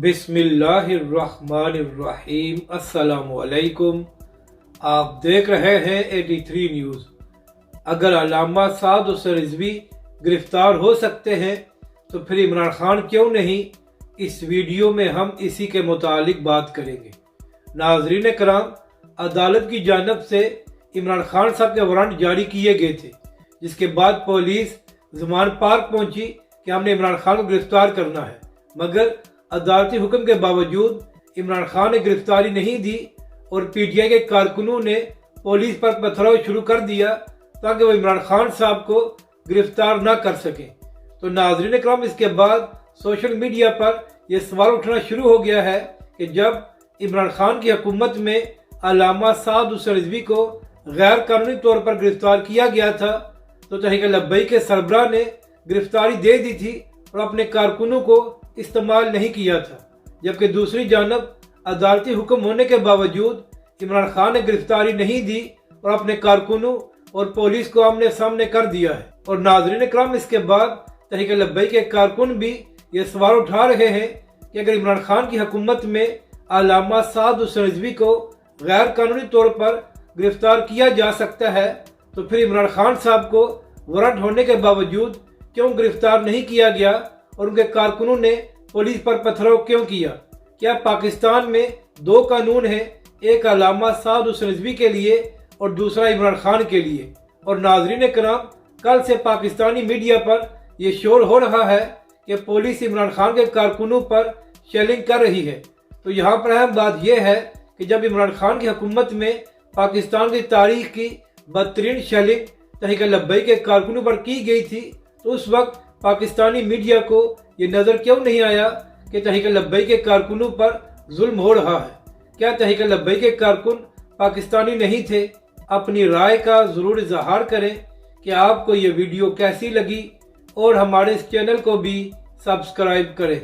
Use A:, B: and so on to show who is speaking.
A: بسم اللہ الرحمن الرحیم۔ السلام علیکم۔ آپ دیکھ رہے ہیں 83 نیوز۔ اگر علامہ سعد حسین رضوی گرفتار ہو سکتے ہیں تو پھر عمران خان کیوں نہیں؟ اس ویڈیو میں ہم اسی کے متعلق بات کریں گے۔ ناظرین کرام، عدالت کی جانب سے عمران خان صاحب کے وارنٹ جاری کیے گئے تھے، جس کے بعد پولیس زمان پارک پہنچی کہ ہم نے عمران خان کو گرفتار کرنا ہے، مگر عدالتی حکم کے باوجود عمران خان نے گرفتاری نہیں دی اور پی ٹی آئی کے کارکنوں نے پولیس پر پتھراؤ شروع کر دیا تاکہ وہ عمران خان صاحب کو گرفتار نہ کر سکیں۔ تو ناظرین کرام، اس کے بعد سوشل میڈیا پر یہ سوال اٹھنا شروع ہو گیا ہے کہ جب عمران خان کی حکومت میں علامہ سعد حسین رضوی کو غیر قانونی طور پر گرفتار کیا گیا تھا تو تحریک لبیک کے سربراہ نے گرفتاری دے دی تھی اور اپنے کارکنوں کو استعمال نہیں کیا تھا، جبکہ دوسری جانب عدالتی حکم ہونے کے باوجود عمران خان نے گرفتاری نہیں دی اور اپنے کارکنوں اور پولیس کو آمنے سامنے کر دیا ہے۔ اور ناظرین کرام، اس کے بعد تحریک لبیک کے کارکن بھی یہ سوال اٹھا رہے ہیں کہ اگر عمران خان کی حکومت میں علامہ سعد حسین رضوی کو غیر قانونی طور پر گرفتار کیا جا سکتا ہے تو پھر عمران خان صاحب کو وارنٹ ہونے کے باوجود کیوں گرفتار نہیں کیا گیا اور ان کے کارکنوں نے پولیس پر پتھراؤ کیوں کیا؟ کیا پاکستان میں دو قانون ہیں، ایک علامہ سعد حسین رضوی کے لیے اور دوسرا عمران خان کے لیے؟ اور ناظرین کرام، کل سے پاکستانی میڈیا پر یہ شور ہو رہا ہے کہ پولیس عمران خان کے کارکنوں پر شیلنگ کر رہی ہے۔ تو یہاں پر اہم بات یہ ہے کہ جب عمران خان کی حکومت میں پاکستان کی تاریخ کی بدترین شیلنگ تحریک لبیک کے کارکنوں پر کی گئی تھی تو اس وقت پاکستانی میڈیا کو یہ نظر کیوں نہیں آیا کہ تحریک لبیک کے کارکنوں پر ظلم ہو رہا ہے؟ کیا تحریک لبیک کے کارکن پاکستانی نہیں تھے؟ اپنی رائے کا ضرور اظہار کریں کہ آپ کو یہ ویڈیو کیسی لگی اور ہمارے اس چینل کو بھی سبسکرائب کریں۔